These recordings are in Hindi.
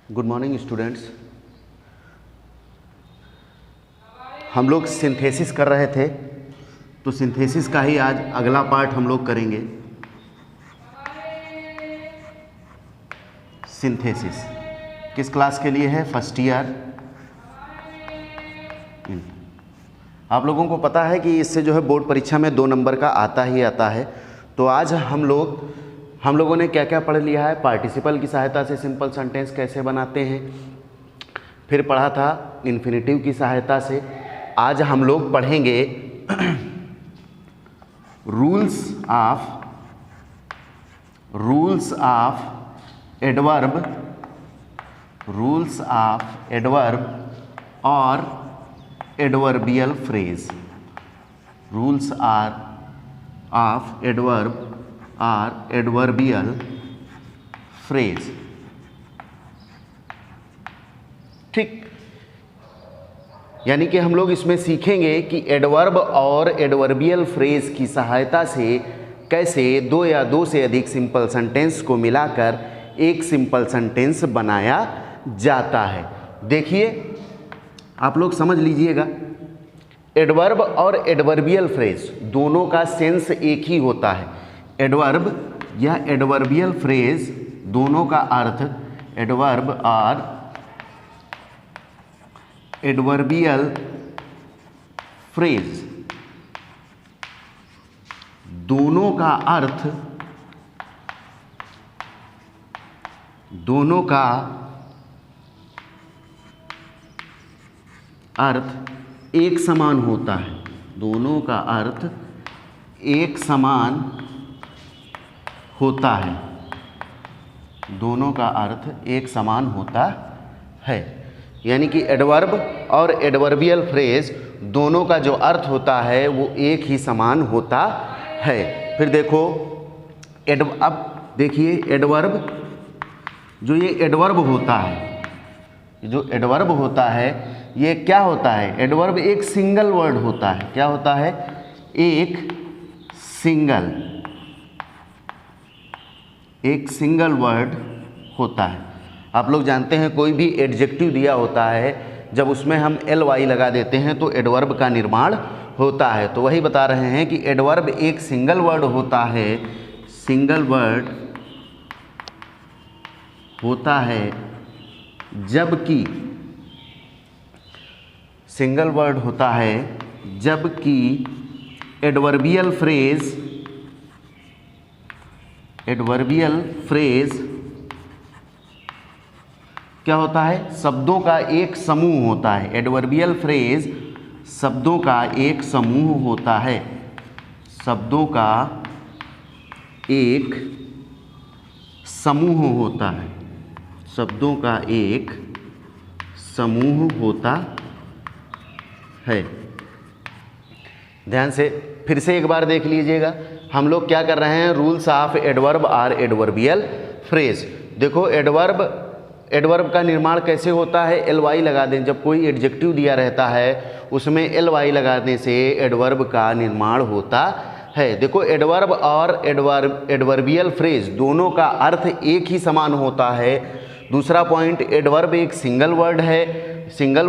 Good morning students. हम लोग सिंथेसिस कर रहे थे, तो सिंथेसिस का ही आज अगला पार्ट हम लोग करेंगे। सिंथेसिस किस क्लास के लिए है? First year. आप लोगों को पता है कि इससे जो है बोर्ड परीक्षा में 2 नंबर का आता ही आता है। तो आज हम लोगों ने क्या क्या पढ़ लिया है? पार्टिसिपल की सहायता से सिंपल सेंटेंस कैसे बनाते हैं, फिर पढ़ा था इन्फिनेटिव की सहायता से। आज हम लोग पढ़ेंगे रूल्स ऑफ एडवर्ब और adverbial phrase. Rules of adverb और एडवर्बियल फ्रेज। ठीक, यानी कि हम लोग इसमें सीखेंगे कि एडवर्ब और एडवर्बियल फ्रेज की सहायता से कैसे 2 या 2 से अधिक सिंपल सेंटेंस को मिलाकर एक सिंपल सेंटेंस बनाया जाता है। देखिए, आप लोग समझ लीजिएगा, एडवर्ब और एडवर्बियल फ्रेज दोनों का सेंस एक ही होता है। एडवर्ब या एडवर्बियल फ्रेज दोनों का अर्थ, एडवर्ब और एडवर्बियल फ्रेज दोनों का अर्थ एक समान होता है। दोनों का अर्थ एक समान होता है। दोनों का अर्थ एक समान होता है, यानी कि एडवर्ब और एडवर्बियल फ्रेज दोनों का जो अर्थ होता है वो एक ही समान होता है। फिर देखो, अब देखिए एडवर्ब, जो ये एडवर्ब होता है, जो एडवर्ब होता है ये क्या होता है? एडवर्ब एक सिंगल वर्ड होता है। क्या होता है? एक सिंगल वर्ड होता है। आप लोग जानते हैं कोई भी एडजेक्टिव दिया होता है, जब उसमें हम ly लगा देते हैं तो एडवर्ब का निर्माण होता है। तो वही बता रहे हैं कि एडवर्ब एक सिंगल वर्ड होता है, सिंगल वर्ड होता है, जबकि सिंगल वर्ड होता है, जबकि एडवर्बियल फ्रेज क्या होता है? शब्दों का एक समूह होता है। एडवर्बियल फ्रेज शब्दों का एक समूह होता है। शब्दों का एक समूह होता है। शब्दों का एक समूह होता है। ध्यान से फिर से एक बार देख लीजिएगा, हम लोग क्या कर रहे हैं? रूल्स ऑफ एडवर्ब और एडवर्बियल फ्रेज। देखो, एडवर्ब का निर्माण कैसे होता है? ly लगा दें। जब कोई एडजेक्टिव दिया रहता है उसमें ly लगाने से एडवर्ब का निर्माण होता है। देखो, एडवर्ब और एडवर्बियल फ्रेज दोनों का अर्थ एक ही समान होता है। दूसरा पॉइंट, एडवर्ब एक सिंगल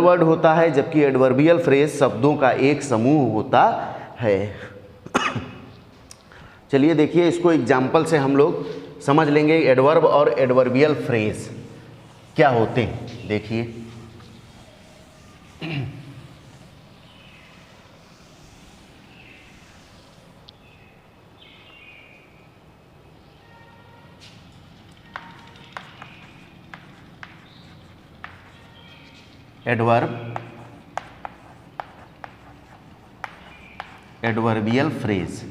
वर्ड होता है, जबकि एडवर्बियल फ्रेज शब्दों का एक समूह होता है। चलिए देखिए, इसको एग्जाम्पल से हम लोग समझ लेंगे एडवर्ब और एडवर्बियल फ्रेज क्या होते हैं। देखिए, एडवर्ब, एडवर्बियल फ्रेज।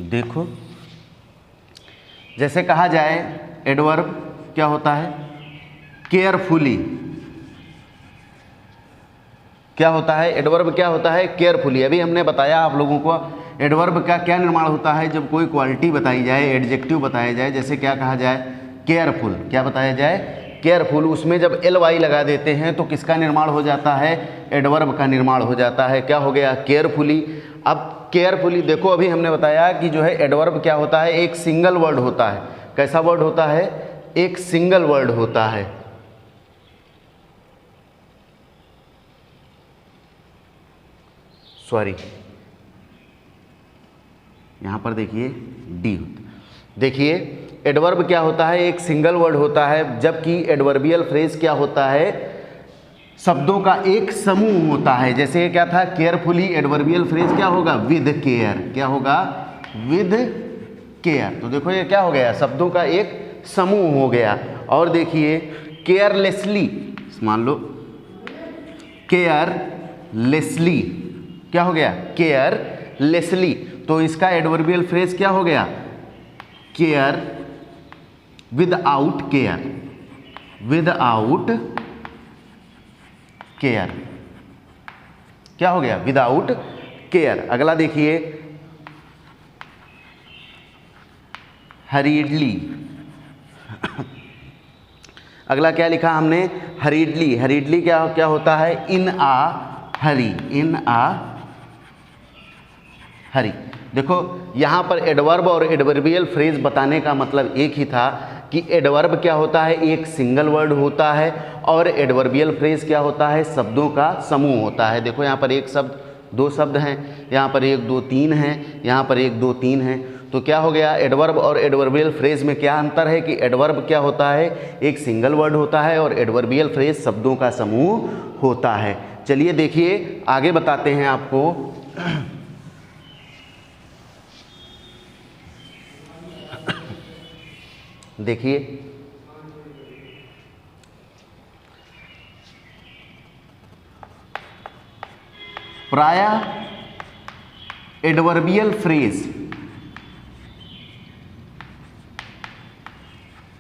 देखो, जैसे कहा जाए, एडवर्ब क्या होता है? केयरफुली। क्या होता है? एडवर्ब क्या होता है? केयरफुली। अभी हमने बताया आप लोगों को एडवर्ब का क्या निर्माण होता है। जब कोई क्वालिटी बताई जाए, एडजेक्टिव बताया जाए, जैसे क्या कहा जाए? केयरफुल। क्या बताया जाए? केयरफुल। उसमें जब ly लगा देते हैं तो किसका निर्माण हो जाता है? एडवर्ब का निर्माण हो जाता है। क्या हो गया? केयरफुली। अब केयरफुली देखो, अभी हमने बताया कि जो है एडवर्ब क्या होता है, एक सिंगल वर्ड होता है, कैसा वर्ड होता है? एक सिंगल वर्ड होता है। सॉरी, यहां पर देखिए डी। देखिए एडवर्ब क्या होता है? एक सिंगल वर्ड होता है, जबकि एडवर्बियल फ्रेज क्या होता है? शब्दों का एक समूह होता है। जैसे क्या था? केयरफुली। एडवर्बियल फ्रेज क्या होगा? With care. क्या होगा? With care. तो देखो ये क्या हो गया? शब्दों का एक समूह हो गया। और देखिए केयरलेसली, मान लो केयरलेसली, क्या हो गया? केयरलेसली। तो इसका एडवर्बियल फ्रेज क्या हो गया? Care without care. Without care क्या हो गया? Without care. अगला देखिए हरीडली। अगला क्या लिखा हमने? हरीडली। हरीडली क्या क्या होता है? इन आ हरी। इन आ हरी। देखो यहाँ पर एडवर्ब और एडवर्बियल फ्रेज बताने का मतलब एक ही था कि एडवर्ब क्या होता है? एक सिंगल वर्ड होता है, और एडवर्बियल फ्रेज क्या होता है? शब्दों का समूह होता है। देखो यहाँ पर एक शब्द, दो शब्द हैं, यहाँ पर एक दो तीन हैं, यहाँ पर एक दो तीन हैं। तो क्या हो गया? एडवर्ब और एडवर्बियल फ्रेज में क्या अंतर है कि एडवर्ब क्या होता है? एक सिंगल वर्ड होता है, और एडवर्बियल फ्रेज शब्दों का समूह होता है। चलिए देखिए आगे बताते हैं आपको। देखिए प्रायः एडवर्बियल फ्रेज,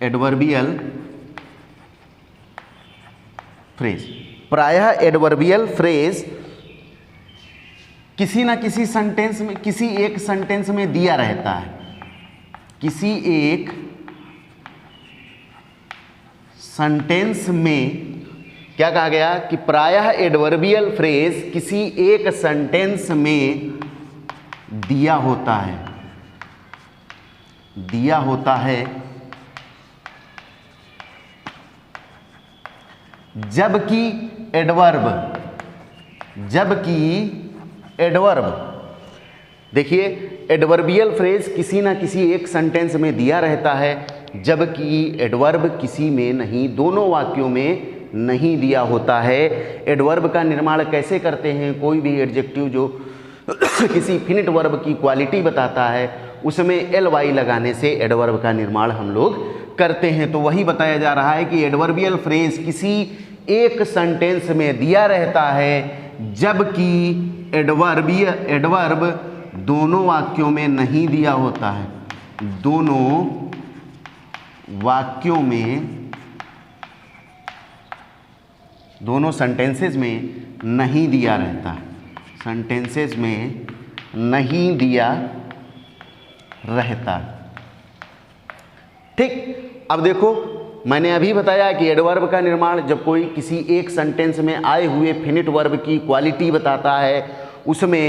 एडवर्बियल फ्रेज, प्रायः एडवर्बियल फ्रेज किसी ना किसी सेंटेंस में, किसी एक सेंटेंस में दिया रहता है। किसी एक सेंटेंस में क्या कहा गया कि प्रायः एडवर्बियल फ्रेज किसी एक सेंटेंस में दिया होता है। दिया होता है, जबकि एडवर्ब देखिए एडवर्बियल फ्रेज किसी ना किसी एक सेंटेंस में दिया रहता है, जबकि एडवर्ब किसी में नहीं, दोनों वाक्यों में नहीं दिया होता है। एडवर्ब का निर्माण कैसे करते हैं? कोई भी एडजेक्टिव जो किसी फिनिट वर्ब की क्वालिटी बताता है उसमें एल वाई लगाने से एडवर्ब का निर्माण हम लोग करते हैं। तो वही बताया जा रहा है कि एडवर्बियल फ्रेज किसी एक सेंटेंस में दिया रहता है, जबकि एडवर्ब दोनों वाक्यों में नहीं दिया होता है। दोनों वाक्यों में, दोनों सेंटेंसेस में नहीं दिया रहता है। सेंटेंसेस में नहीं दिया रहता। ठीक, अब देखो मैंने अभी बताया कि एडवर्ब का निर्माण जब कोई किसी एक सेंटेंस में आए हुए फिनिट वर्ब की क्वालिटी बताता है उसमें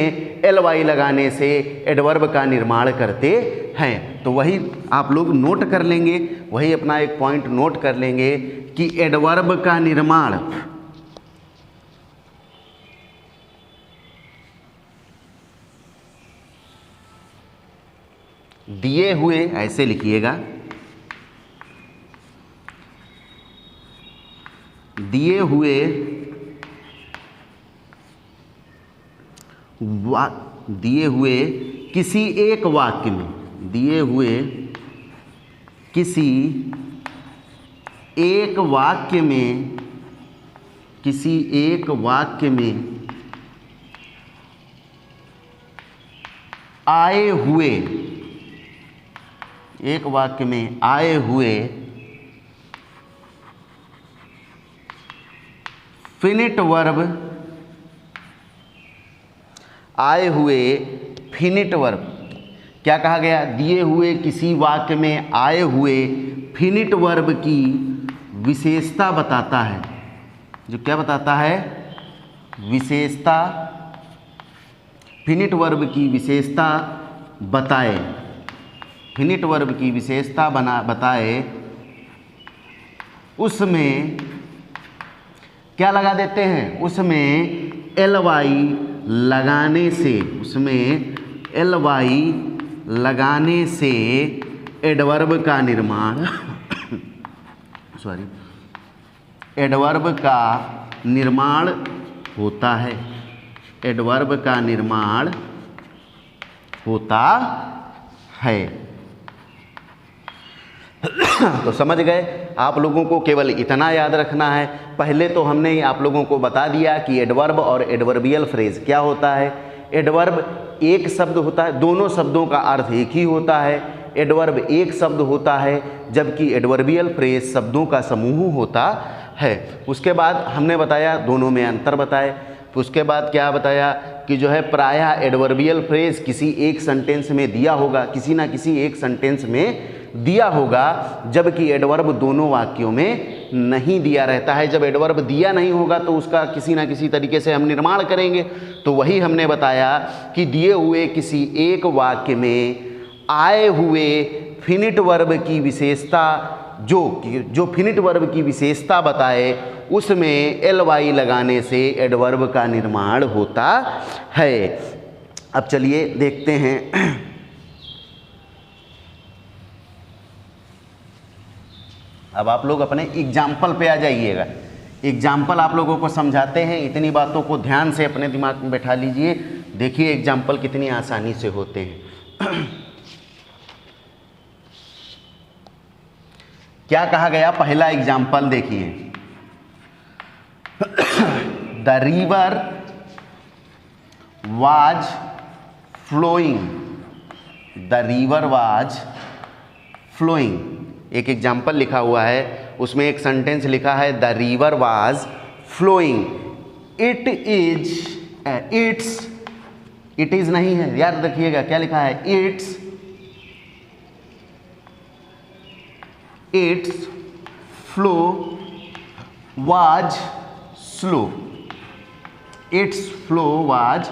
एल वाई लगाने से एडवर्ब का निर्माण करते हैं। तो वही आप लोग नोट कर लेंगे, वही अपना एक पॉइंट नोट कर लेंगे कि एडवर्ब का निर्माण दिए हुए, ऐसे लिखिएगा, दिए हुए किसी एक वाक्य में, दिए हुए किसी एक वाक्य में, किसी एक वाक्य में आए हुए, एक वाक्य में आए हुए फिनिट वर्ब, आए हुए फिनिट वर्ब, क्या कहा गया? दिए हुए किसी वाक्य में आए हुए फिनिट वर्ब की विशेषता बताता है। जो क्या बताता है? विशेषता, फिनिट वर्ब की विशेषता बताए। फिनिट वर्ब की विशेषता बताए उसमें क्या लगा देते हैं, उसमें एल वाई लगाने से, उसमें एल वाई लगाने से एडवर्ब का निर्माण एडवर्ब का निर्माण होता है, एडवर्ब का निर्माण होता है। तो समझ गए, आप लोगों को केवल इतना याद रखना है। पहले तो हमने आप लोगों को बता दिया कि एडवर्ब और एडवर्बियल फ्रेज क्या होता है। एडवर्ब एक शब्द होता है, दोनों शब्दों का अर्थ एक ही होता है। एडवर्ब एक शब्द होता है, जबकि एडवर्बियल फ्रेज शब्दों का समूह होता है। उसके बाद हमने बताया, दोनों में अंतर बताए। उसके बाद क्या बताया कि जो है प्रायः एडवर्बियल फ्रेज किसी एक सेंटेंस में दिया होगा, किसी ना किसी एक सेंटेंस में दिया होगा, जबकि एडवर्ब दोनों वाक्यों में नहीं दिया रहता है। जब एडवर्ब दिया नहीं होगा तो उसका किसी ना किसी तरीके से हम निर्माण करेंगे। तो वही हमने बताया कि दिए हुए किसी एक वाक्य में आए हुए फिनिट वर्ब की विशेषता, जो फिनिट वर्ब की विशेषता बताए, उसमें एल वाई लगाने से एडवर्ब का निर्माण होता है। अब चलिए देखते हैं। अब आप लोग अपने एग्जाम्पल पे आ जाइएगा। एग्जाम्पल आप लोगों को समझाते हैं, इतनी बातों को ध्यान से अपने दिमाग में बैठा लीजिए। देखिए एग्जाम्पल कितनी आसानी से होते हैं। क्या कहा गया, पहला एग्जाम्पल देखिए, the river was flowing, the river was flowing. एक एग्जाम्पल लिखा हुआ है, उसमें एक सेंटेंस लिखा है the river was flowing, it is नहीं है यार, देखिएगा क्या लिखा है, its flow was slow, its flow was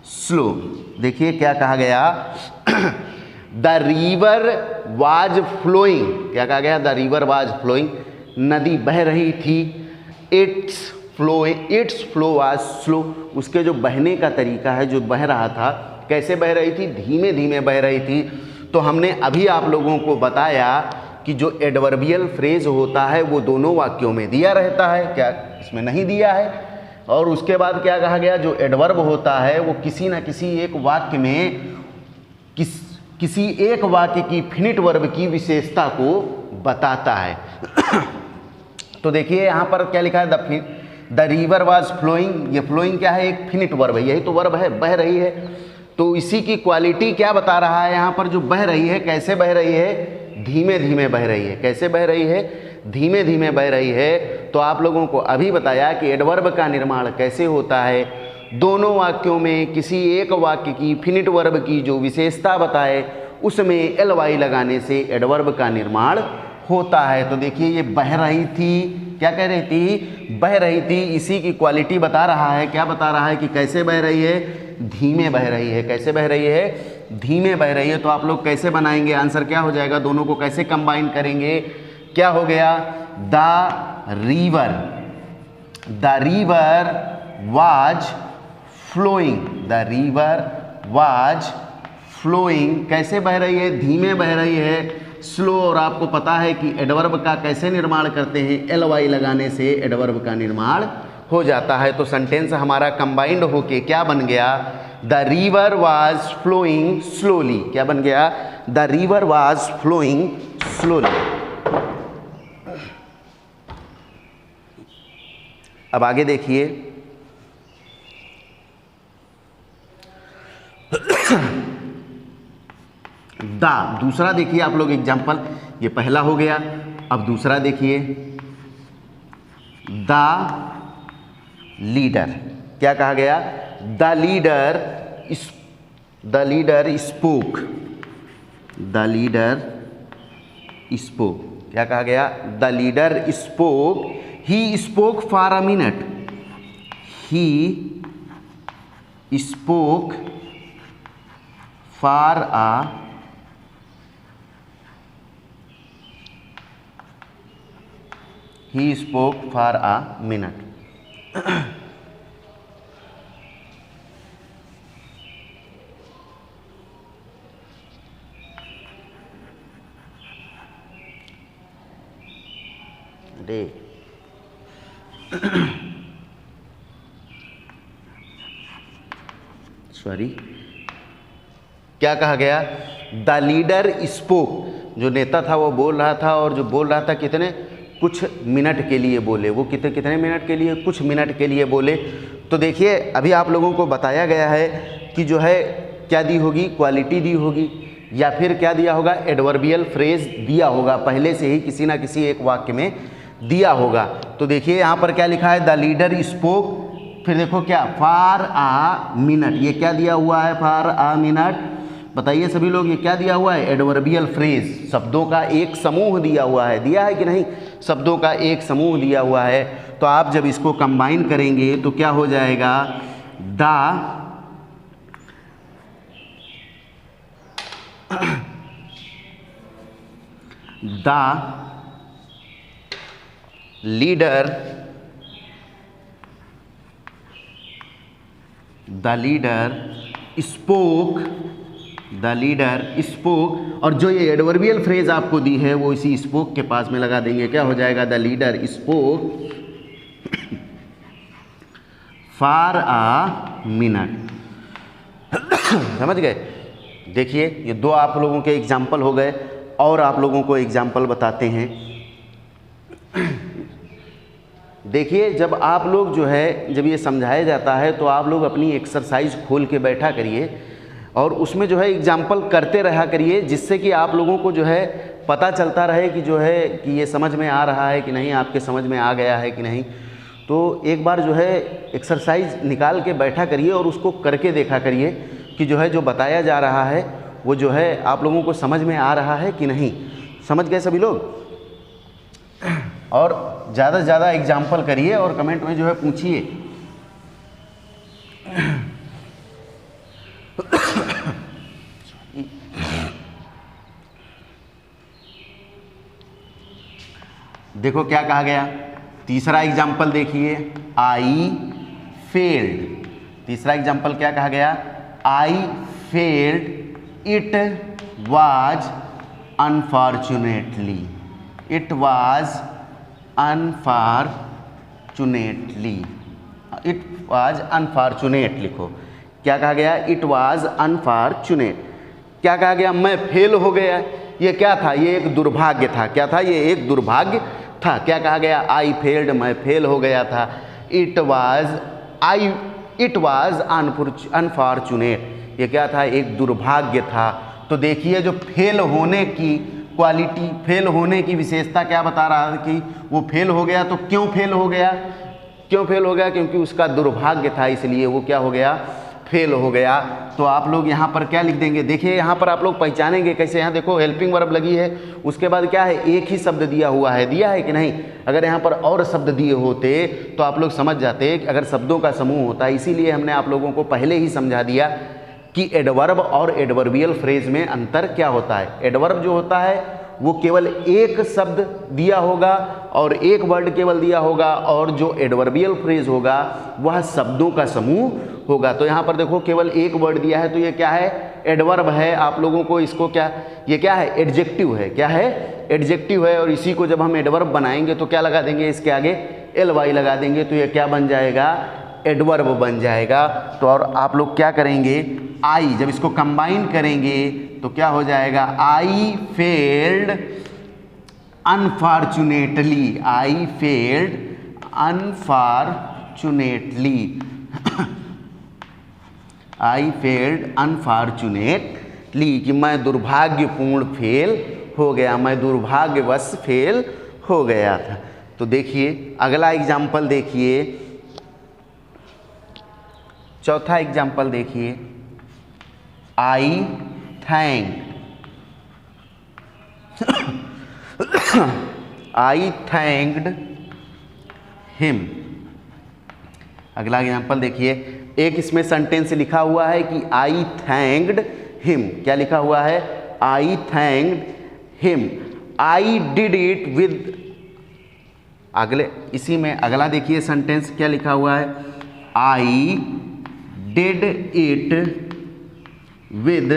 slow. देखिए क्या कहा गया, द रिवर वाज फ्लोइंग, क्या कहा गया, द रिवर वाज फ्लोइंग, नदी बह रही थी, इट्स फ्लो वाज स्लो, उसके जो बहने का तरीका है, जो बह रहा था, कैसे बह रही थी, धीमे धीमे बह रही थी। तो हमने अभी आप लोगों को बताया कि जो एडवर्बियल फ्रेज होता है वो दोनों वाक्यों में दिया रहता है, क्या इसमें नहीं दिया है। और उसके बाद क्या कहा गया, जो एडवर्ब होता है वो किसी न किसी एक वाक्य में किसी एक वाक्य की फिनिट वर्ब की विशेषता को बताता है। तो देखिए यहाँ पर क्या लिखा है, द रिवर वाज फ्लोइंग, ये फ्लोइंग क्या है, एक फिनिट वर्ब है, यही तो वर्ब है, बह रही है। तो इसी की क्वालिटी क्या बता रहा है यहाँ पर, जो बह रही है, कैसे बह रही है, धीमे धीमे बह रही है। कैसे बह रही है, धीमे धीमे बह रही है। तो आप लोगों को अभी बताया कि एडवर्ब का निर्माण कैसे होता है, दोनों वाक्यों में किसी एक वाक्य की फिनिट वर्ब की जो विशेषता बताए उसमें एल वाई लगाने से एडवर्ब का निर्माण होता है। तो देखिए ये बह रही थी, क्या कह रही थी, बह रही थी, इसी की क्वालिटी बता रहा है। क्या बता रहा है कि कैसे बह रही है, धीमे बह रही है। कैसे बह रही है, धीमे बह रही है। तो आप लोग कैसे बनाएंगे, आंसर क्या हो जाएगा, दोनों को कैसे कंबाइन करेंगे, क्या हो गया, the river was flowing, the river was flowing, कैसे बह रही है, धीमे बह रही है, स्लो। और आपको पता है कि एडवर्ब का कैसे निर्माण करते हैं, एल वाई लगाने से एडवर्ब का निर्माण हो जाता है। तो सेंटेंस हमारा कंबाइंड होके क्या बन गया, the river was flowing slowly. क्या बन गया, the river was flowing slowly. अब आगे देखिए, दूसरा देखिए आप लोग एग्जाम्पल, ये पहला हो गया। अब दूसरा देखिए, द लीडर, क्या कहा गया, the leader spoke, the leader spoke, क्या कहा गया, the leader spoke, he spoke for a minute, he spoke for a he spoke for a minute. Sorry, क्या कहा गया? द लीडर स्पोक, जो नेता था वो बोल रहा था, और जो बोल रहा था कितने, कुछ मिनट के लिए बोले। वो कितने मिनट के लिए? कुछ मिनट के लिए बोले। तो देखिए अभी आप लोगों को बताया गया है कि जो है क्या दी होगी, क्वालिटी दी होगी, या फिर क्या दिया होगा, एडवर्बियल फ्रेज दिया होगा, पहले से ही किसी ना किसी एक वाक्य में दिया होगा। तो देखिए यहाँ पर क्या लिखा है, द लीडर स्पोक, फिर देखो क्या, फॉर आ मिनट, ये क्या दिया हुआ है, फॉर आ मिनट। बताइए सभी लोग, ये क्या दिया हुआ है, एडवर्बियल फ्रेज, शब्दों का एक समूह दिया हुआ है, दिया है कि नहीं, शब्दों का एक समूह दिया हुआ है। तो आप जब इसको कंबाइन करेंगे तो क्या हो जाएगा, द लीडर स्पोक, और जो ये एडवर्बियल फ्रेज आपको दी है वो इसी स्पोक के पास में लगा देंगे। क्या हो जाएगा, the leader spoke for uh minute. समझ गए? देखिए ये दो आप लोगों के एग्जाम्पल हो गए, और आप लोगों को एग्जाम्पल बताते हैं। देखिए जब आप लोग जो है, जब ये समझाया जाता है तो आप लोग अपनी एक्सरसाइज खोल के बैठा करिए, और उसमें जो है एग्जाम्पल करते रहा करिए, जिससे कि आप लोगों को जो है पता चलता रहे कि जो है कि ये समझ में आ रहा है कि नहीं, आपके समझ में आ गया है कि नहीं। तो एक बार जो है एक्सरसाइज निकाल के बैठा करिए और उसको करके देखा करिए कि जो है जो बताया जा रहा है वो जो है आप लोगों को समझ में आ रहा है कि नहीं। समझ गए सभी लोग? और ज़्यादा से ज़्यादा एग्जाम्पल करिए और कमेंट में जो है पूछिए। देखो क्या कहा गया, तीसरा एग्जाम्पल देखिए, आई फेल्ड। तीसरा एग्जाम्पल क्या कहा गया, I failed, it was unfortunately, it was unfortunately, it was unfortunate लिखो। क्या कहा गया, इट वाज अनफॉर्चुनेट। क्या कहा गया, मैं फेल हो गया। ये क्या था, ये एक दुर्भाग्य था। क्या था, ये एक दुर्भाग्य था। क्या कहा गया, आई फेल्ड, मैं फेल हो गया था। इट वाज अनफॉर्चुनेट, ये क्या था, एक दुर्भाग्य था। तो देखिए जो फेल होने की क्वालिटी, फेल होने की विशेषता क्या बता रहा है कि वो फेल हो गया। तो क्यों फेल हो गया, क्यों फेल हो गया, क्योंकि उसका दुर्भाग्य था, इसलिए वो क्या हो गया, फेल हो गया। तो आप लोग यहाँ पर क्या लिख देंगे, देखिए यहाँ पर आप लोग पहचानेंगे कैसे। यहाँ देखो हेल्पिंग वर्ब लगी है, उसके बाद क्या है, एक ही शब्द दिया हुआ है, दिया है कि नहीं। अगर यहाँ पर और शब्द दिए होते तो आप लोग समझ जाते कि अगर शब्दों का समूह होता। इसीलिए हमने आप लोगों को पहले ही समझा दिया कि एडवर्ब और एडवर्बियल फ्रेज में अंतर क्या होता है। एडवर्ब जो होता है वो केवल एक शब्द दिया होगा और एक वर्ड केवल दिया होगा, और जो एडवर्बियल फ्रेज होगा वह शब्दों का समूह होगा। तो यहाँ पर देखो केवल एक वर्ड दिया है, तो ये क्या है, एडवर्ब है। आप लोगों को इसको क्या, ये क्या है, एडजेक्टिव है। क्या है, एडजेक्टिव है। और इसी को जब हम एडवर्ब बनाएंगे तो क्या लगा देंगे, इसके आगे ly लगा देंगे, तो ये क्या बन जाएगा, एडवर्ब बन जाएगा। तो और आप लोग क्या करेंगे, आई जब इसको कंबाइन करेंगे तो क्या हो जाएगा, I failed unfortunately, I failed unfortunately, I failed unfortunately, कि मैं दुर्भाग्यपूर्ण फेल हो गया, मैं दुर्भाग्यवश फेल हो गया था। तो देखिए अगला एग्जाम्पल देखिए, चौथा एग्जाम्पल देखिए, I thanked, I thanked him. अगला एग्जाम्पल देखिए, एक इसमें सेंटेंस लिखा हुआ है कि आई थैंक्ड हिम। क्या लिखा हुआ है, I thanked him, I did it with अगले इसी में अगला देखिए सेंटेंस क्या लिखा हुआ है, I did it with,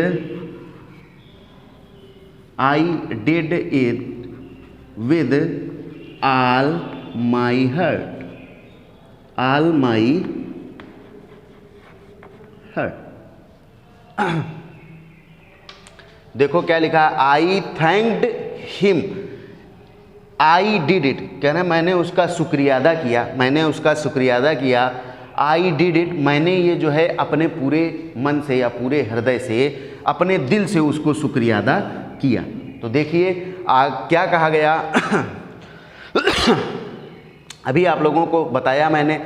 I did it with all my heart, all my heart. देखो क्या लिखा, I thanked him, I did it, कहना मैंने उसका शुक्रिया अदा किया, मैंने उसका शुक्रिया अदा किया। आई डिड इट, मैंने ये जो है अपने पूरे मन से या पूरे हृदय से, अपने दिल से उसको शुक्रिया अदा किया। तो देखिए क्या कहा गया अभी आप लोगों को बताया मैंने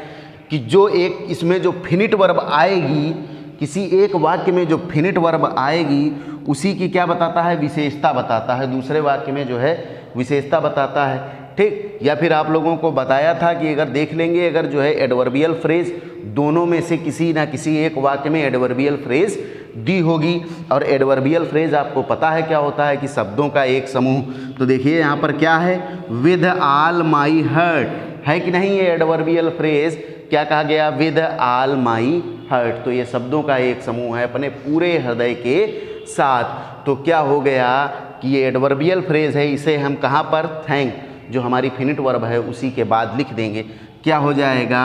कि जो एक इसमें जो फिनिट वर्ब आएगी, किसी एक वाक्य में जो फिनिट वर्ब आएगी उसी की क्या बताता है, विशेषता बताता है, दूसरे वाक्य में जो है विशेषता बताता है, ठीक। या फिर आप लोगों को बताया था कि अगर देख लेंगे, अगर जो है एडवर्बियल फ्रेज दोनों में से किसी ना किसी एक वाक्य में एडवर्बियल फ्रेज दी होगी, और एडवर्बियल फ्रेज आपको पता है क्या होता है कि शब्दों का एक समूह। तो देखिए यहाँ पर क्या है, विद ऑल माई हार्ट, है कि नहीं ये एडवर्बियल फ्रेज, क्या कहा गया, विद ऑल माई हार्ट, तो ये शब्दों का एक समूह है अपने पूरे हृदय के साथ। तो क्या हो गया कि ये एडवर्बियल फ्रेज है, इसे हम कहाँ पर, थैंक, जो हमारी फिनिट वर्ब है उसी के बाद लिख देंगे। क्या हो जाएगा,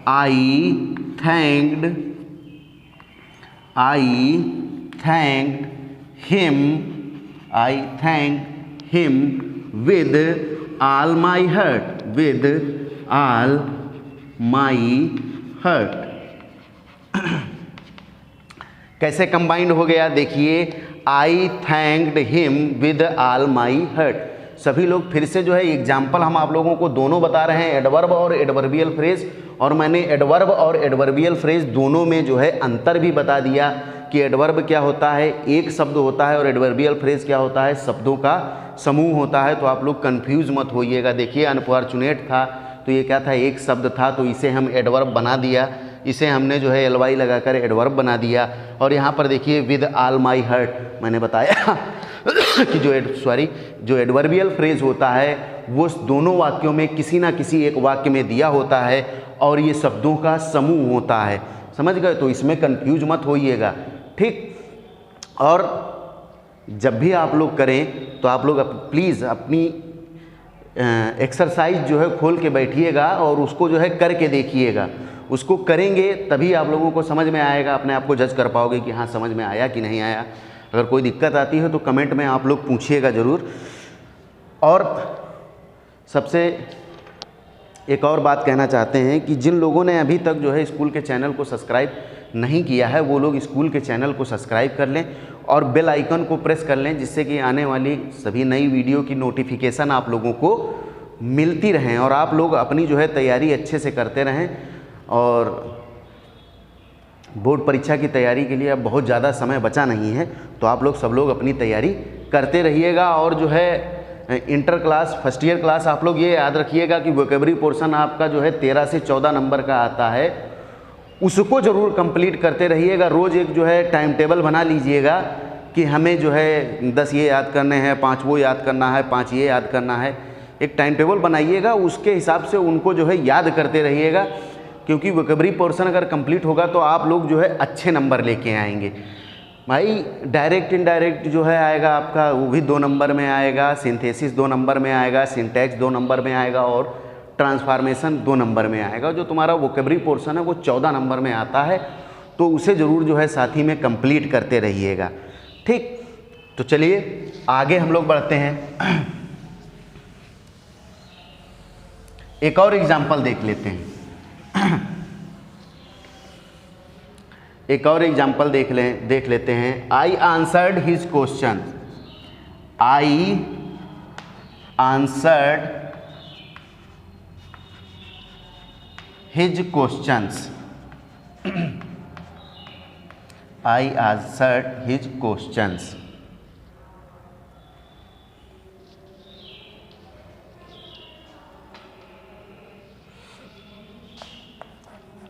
I thanked him, I thank him with all my heart, with all my heart. कैसे कंबाइंड हो गया, देखिए I thanked him with all my heart. सभी लोग फिर से जो है एग्जाम्पल हम आप लोगों को दोनों बता रहे हैं, एडवर्ब और एडवर्बियल फ्रेज, और मैंने एडवर्ब और एडवर्बियल फ्रेज दोनों में जो है अंतर भी बता दिया कि एडवर्ब क्या होता है, एक शब्द होता है, और एडवर्बियल फ्रेज क्या होता है, शब्दों का समूह होता है। तो आप लोग कंफ्यूज मत होइएगा। देखिए अनफॉर्चुनेट था तो ये क्या था, एक शब्द था, तो इसे हम एडवर्ब बना दिया, इसे हमने जो है एलवाई लगाकर एडवर्ब बना दिया। और यहाँ पर देखिए विद ऑल माई हार्ट, मैंने बताया कि जो एडवर्बियल फ्रेज होता है वो दोनों वाक्यों में किसी ना किसी एक वाक्य में दिया होता है, और ये शब्दों का समूह होता है, समझ गए। तो इसमें कंफ्यूज मत होइएगा, ठीक। और जब भी आप लोग करें तो आप लोग प्लीज़ अपनी एक्सरसाइज जो है खोल के बैठिएगा और उसको जो है करके देखिएगा। उसको करेंगे तभी आप लोगों को समझ में आएगा, अपने आप को जज कर पाओगे कि हाँ समझ में आया कि नहीं आया। अगर कोई दिक्कत आती है तो कमेंट में आप लोग पूछिएगा ज़रूर। और सबसे एक और बात कहना चाहते हैं कि जिन लोगों ने अभी तक जो है स्कूल के चैनल को सब्सक्राइब नहीं किया है वो लोग स्कूल के चैनल को सब्सक्राइब कर लें और बेल आइकन को प्रेस कर लें, जिससे कि आने वाली सभी नई वीडियो की नोटिफिकेशन आप लोगों को मिलती रहें और आप लोग अपनी जो है तैयारी अच्छे से करते रहें। और बोर्ड परीक्षा की तैयारी के लिए अब बहुत ज़्यादा समय बचा नहीं है, तो आप लोग सब लोग अपनी तैयारी करते रहिएगा। और जो है inter class first year class आप लोग ये याद रखिएगा कि वोकेबरी पोर्शन आपका जो है 13 से 14 नंबर का आता है, उसको ज़रूर कंप्लीट करते रहिएगा। रोज़ एक जो है टाइम टेबल बना लीजिएगा कि हमें जो है 10 ये याद करने हैं, 5 वो याद करना है, 5 ये याद करना है। एक टाइम टेबल बनाइएगा, उसके हिसाब से उनको जो है याद करते रहिएगा, क्योंकि वोकेबरी पोर्शन अगर कंप्लीट होगा तो आप लोग जो है अच्छे नंबर लेके आएंगे। भाई डायरेक्ट इनडायरेक्ट जो है आएगा आपका, वो भी 2 नंबर में आएगा, सिंथेसिस 2 नंबर में आएगा, सिंटैक्स 2 नंबर में आएगा और ट्रांसफॉर्मेशन 2 नंबर में आएगा। जो तुम्हारा वोकेबरी पोर्शन है वो 14 नंबर में आता है, तो उसे ज़रूर जो है साथ ही में कंप्लीट करते रहिएगा, ठीक। तो चलिए आगे हम लोग बढ़ते हैं, एक और एग्जाम्पल देख लेते हैं। एक और एग्जाम्पल देख लेते हैं। I answered his question, I answered his questions, I answered his questions.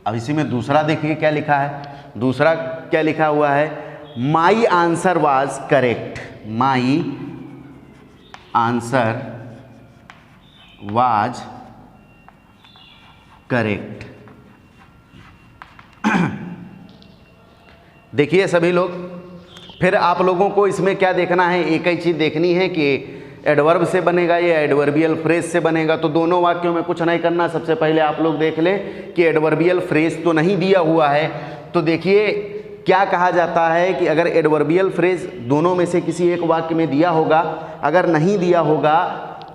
अब इसी में दूसरा देखिए क्या लिखा है, दूसरा क्या लिखा हुआ है, my answer was correct, my answer was correct. देखिए सभी लोग, फिर आप लोगों को इसमें क्या देखना है, एक ही चीज़ देखनी है कि एडवर्ब से बनेगा या एडवर्बियल फ्रेज से बनेगा। तो दोनों वाक्यों में कुछ नहीं करना, सबसे पहले आप लोग देख लें कि एडवर्बियल फ्रेज तो नहीं दिया हुआ है। तो देखिए क्या कहा जाता है कि अगर एडवर्बियल फ्रेज दोनों में से किसी एक वाक्य में दिया होगा, अगर नहीं दिया होगा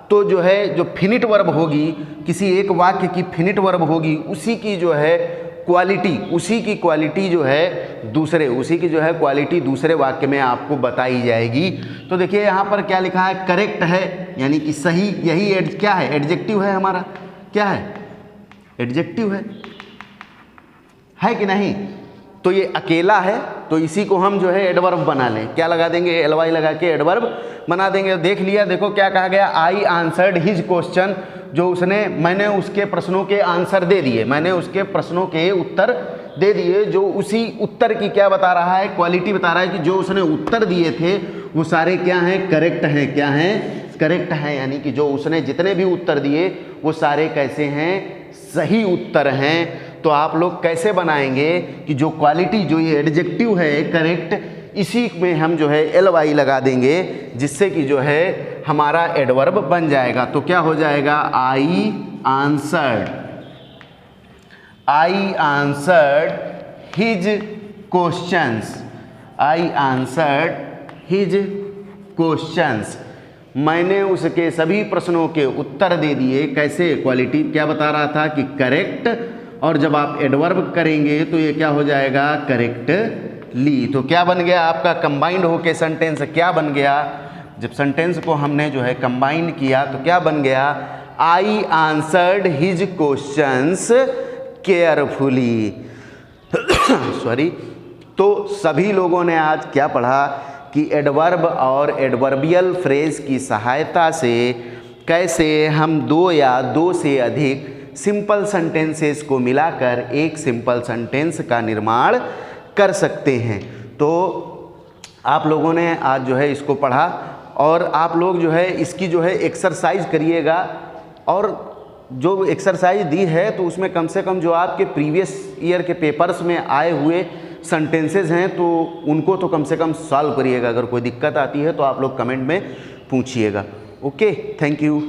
तो जो है जो फिनिट वर्ब होगी, किसी एक वाक्य की फिनिट वर्ब होगी, उसी की जो है क्वालिटी, उसी की क्वालिटी जो है दूसरे, उसी की जो है क्वालिटी दूसरे वाक्य में आपको बताई जाएगी। तो देखिए यहाँ पर क्या लिखा है, करेक्ट है यानी कि सही, यही क्या है, एडजेक्टिव है हमारा, क्या है, एडजेक्टिव है कि नहीं। तो ये अकेला है तो इसी को हम जो है एडवर्ब बना लें, क्या लगा देंगे, एलवाई लगा के एडवर्ब बना देंगे। देख लिया, देखो क्या कहा गया, आई आंसर्ड हिज क्वेश्चन, जो उसने, मैंने उसके प्रश्नों के आंसर दे दिए, मैंने उसके प्रश्नों के उत्तर दे दिए। जो उसी उत्तर की क्या बता रहा है, क्वालिटी बता रहा है कि जो उसने उत्तर दिए थे वो सारे क्या हैं, करेक्ट हैं, क्या हैं, करेक्ट हैं। यानी कि जो उसने जितने भी उत्तर दिए वो सारे कैसे हैं, सही उत्तर हैं। तो आप लोग कैसे बनाएंगे कि जो क्वालिटी, जो ये एडजेक्टिव है करेक्ट, इसी में हम जो है एलवाई लगा देंगे, जिससे कि जो है हमारा एडवर्ब बन जाएगा। तो क्या हो जाएगा, I answered his questions, I answered his questions, मैंने उसके सभी प्रश्नों के उत्तर दे दिए। कैसे, क्वालिटी क्या बता रहा था कि करेक्ट, और जब आप एडवर्ब करेंगे तो ये क्या हो जाएगा, करेक्टली। तो क्या बन गया आपका, कंबाइंड होके सेंटेंस क्या बन गया, जब सेंटेंस को हमने जो है कंबाइन किया तो क्या बन गया, I answered his questions carefully. Sorry. तो सभी लोगों ने आज क्या पढ़ा कि एडवर्ब और एडवर्बियल फ्रेज की सहायता से कैसे हम दो या दो से अधिक सिंपल सेंटेंसेस को मिलाकर एक सिंपल सेंटेंस का निर्माण कर सकते हैं। तो आप लोगों ने आज जो है इसको पढ़ा, और आप लोग जो है इसकी जो है एक्सरसाइज करिएगा, और जो एक्सरसाइज दी है तो उसमें कम से कम जो आपके प्रीवियस ईयर के पेपर्स में आए हुए सेंटेंसेस हैं तो उनको तो कम से कम सॉल्व करिएगा। अगर कोई दिक्कत आती है तो आप लोग कमेंट में पूछिएगा। Okay, thank you.